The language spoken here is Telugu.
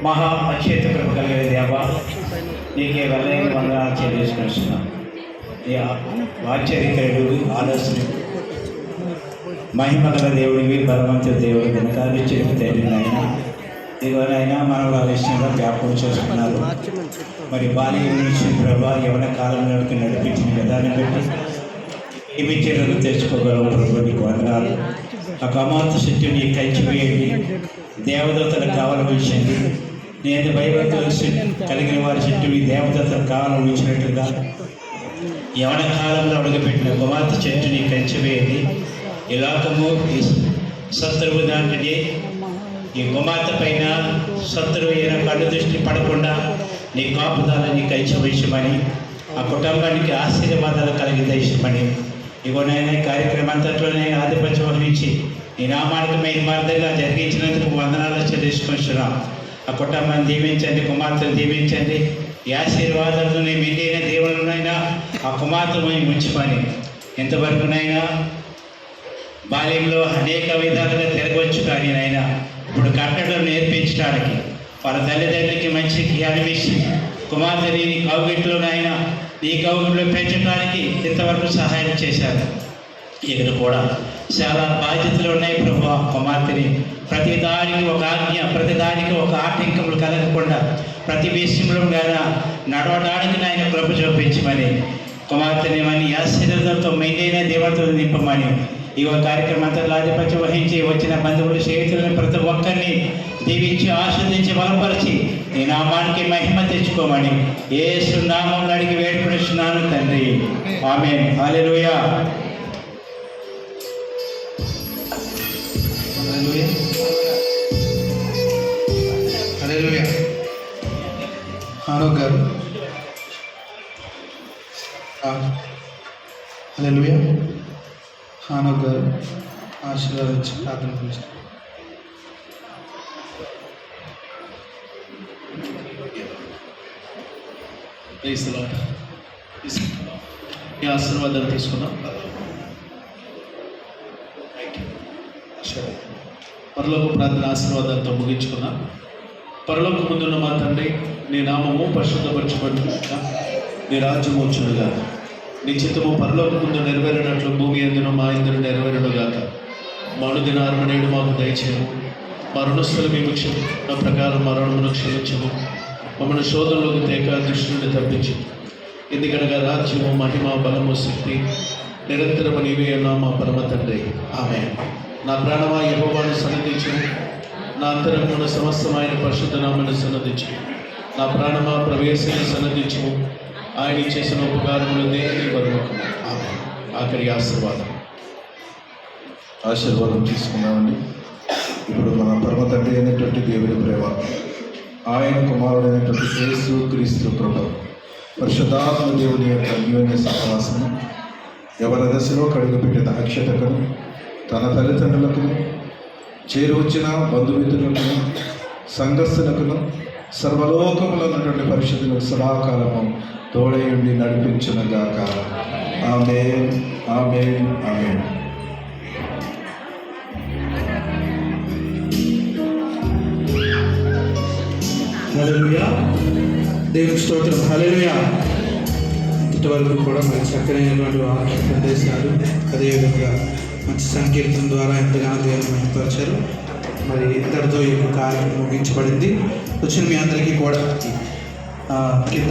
మహా అక్షేత కృప కలిగిన దేవ, నీకే వెళ్ళైన వందనాలు చెల్లించుకొస్తున్నాం. ఈ ఆశ్చర్యకరుడు, ఆలోచన మహిమ గల దేవుడివి, బలవంతుల దేవుడి వెనకాలి తెలియనైనా ఇదిగోనైనా మనలో విషయంలో జ్ఞాపకం చేసుకున్నారు. మరి బాల్యం నుంచి ప్రభా యవన కాలంలోకి నడిపించిన విధానం బట్టి ఏమి చర్యలు తెచ్చుకోగలవు ప్రభు, నీకు వందనాలు. ఆ కమాత శక్తిని కంచివేయండి, దేవదత్తలకు కావాలనిపించండి. నేను భయభక్తులు కలిగిన వారి శక్తిని దేవదత్తలకు కావాలనిపించినట్లుగా యవన కాలంలో అడుగుపెట్టిన కుమార్తె చెట్టుని కంచివేయండి. ఈ లోకము ఈ శత్రువు దాంటిని ఈ కుమార్తె పైన శత్రువు అయిన కళ్ళు దృష్టి పడకుండా నీ కాపుదాలని కంచివేయమని, ఆ కుటుంబానికి ఆశీర్వాదాలు కలిగి దయచేయమని, ఇగోనైనా కార్యక్రమం అంతట్లోనైనా ఆధిపత్యం వహించి నీ నామానికి మేము మార్గంగా జరిగించినందుకు వందనాలు చెల్లించుకుంటున్నాం. ఆ కుటుంబాన్ని దీవించండి, కుమార్తెను దీవించండి. ఈ ఆశీర్వాదాలను మిగిలిన దేవుళ్ళనైనా ఆ కుమార్తెను మేము ఉంచుకొని ఇంతవరకునైనా బాల్యంలో అనేక విధాలుగా తిరగవచ్చు, కానీ నాయన ఇప్పుడు కట్టడం నేర్పించడానికి వాళ్ళ తల్లిదండ్రులకి మంచి జ్ఞానం ఇచ్చి కుమార్తెని నీ కౌగిట్లోనైనా నీ కౌగిట్లో పెంచడానికి ఇంతవరకు సహాయం చేశారు. ఇక్కడ కూడా చాలా బాధ్యతలు ఉన్నాయి ప్రభు. కుమార్తెని ప్రతిదానికి ఒక ఆజ్ఞ, ప్రతిదానికి ఒక ఆటంకములు కలగకుండా ప్రతి విషయంలో నడవడానికి నాయన కృప చూపించమని, కుమార్తెని మన ఆశీర్వాదంతో మెండైన దేవతలు నింపమని, ఈ కార్యక్రమంతో ఆధిపత్యం వహించి వచ్చిన బంధువులు, స్నేహితులను ప్రతి ఒక్కరిని దీవించి ఆస్వాదించి బలపరిచి నీ నామానికి మహిమ తెచ్చుకోమని యేసు నామములో అడిగి వేడుకొనిస్తున్నాను తండ్రి, ఆమేన్. హల్లెలూయా. హల్లెలూయా. హానోక్ గారు, హల్లెలూయా. హానోక్ గారు ఆశీర్వాదించి ప్రార్థన చేస్తారు. ఈ ఆశీర్వాదాలు తీసుకున్నాం. పరలోక ప్రార్థన ఆశీర్వాదాలతో ముగించుకున్నాం. పరలోక ముందున్న మా తండ్రి, నీ నామము పరిశుద్ధపరచబడునుగాక, నీ రాజ్యము వచ్చునుగాక, నీ చిత్తము పరలోక ముందు నెరవేరినట్లు భూమి ఎందును మా ఎందును నెరవేరునుగాక. మా అనుదిన నేడు మాకు దయచేయము. మా రుణస్థులు మేము క్షమించిన ప్రకారం మా రుణమును క్షమించము. మమ్మల్ని శోధనలోకి తేక దృష్టి నుండి తప్పించు. ఎందుకనగా రాజ్యము, మహిమ, బలము, శక్తి నిరంతరము నీవే ఉన్నావు మా పరమ తండ్రి, ఆమేన్. నా ప్రాణమా యెహోవాను సన్నదించు, నా అంతరంగమున సమస్తమైన పరిశుద్ధ నామమును సన్నదించు. నా ప్రాణమా ప్రవేశిని సన్నదించు, ఆయన చేసిన ఉపకారములు దేనికి బరువకము, ఆమేన్. ఆఖరి ఆశీర్వాదం తీసుకున్నామండి. ఇప్పుడు మన పరమ తండ్రి అయినటువంటి దేవుని ప్రేమ, ఆయన కుమారుడైనటువంటి యేసు క్రీస్తు కృప, పరిశుద్ధాత్మ దేవుని యొక్క అన్యోన్య సహవాసము ఎవరి దశలో కడుగుపెట్టిన అక్షతకును, తన తల్లిదండ్రులకును, చేరువచ్చిన బంధుమిత్రులకును, సంఘస్థులకును, సర్వలోకములో ఉన్నటువంటి పరిశుద్ధులకు సదాకాలము తోడయుండి నడిపించునుగాక. ఆమేన్, ఆమేన్, ఆమేన్. హల్లెలూయా. దేవుని స్తోత్రం. హల్లెలూయా. ఇంతవరకు కూడా మంచి చక్కనైనటువంటి వాక్య సందేశాలు, అదేవిధంగా మంచి సంకీర్తన ద్వారా ఎంతగానో దేవుని మహిమపరిచారు. మరి ఇంతటితో ఈ యొక్క కార్యక్రమం ముగించబడింది. వచ్చిన మీ అందరికీ కూడా కింద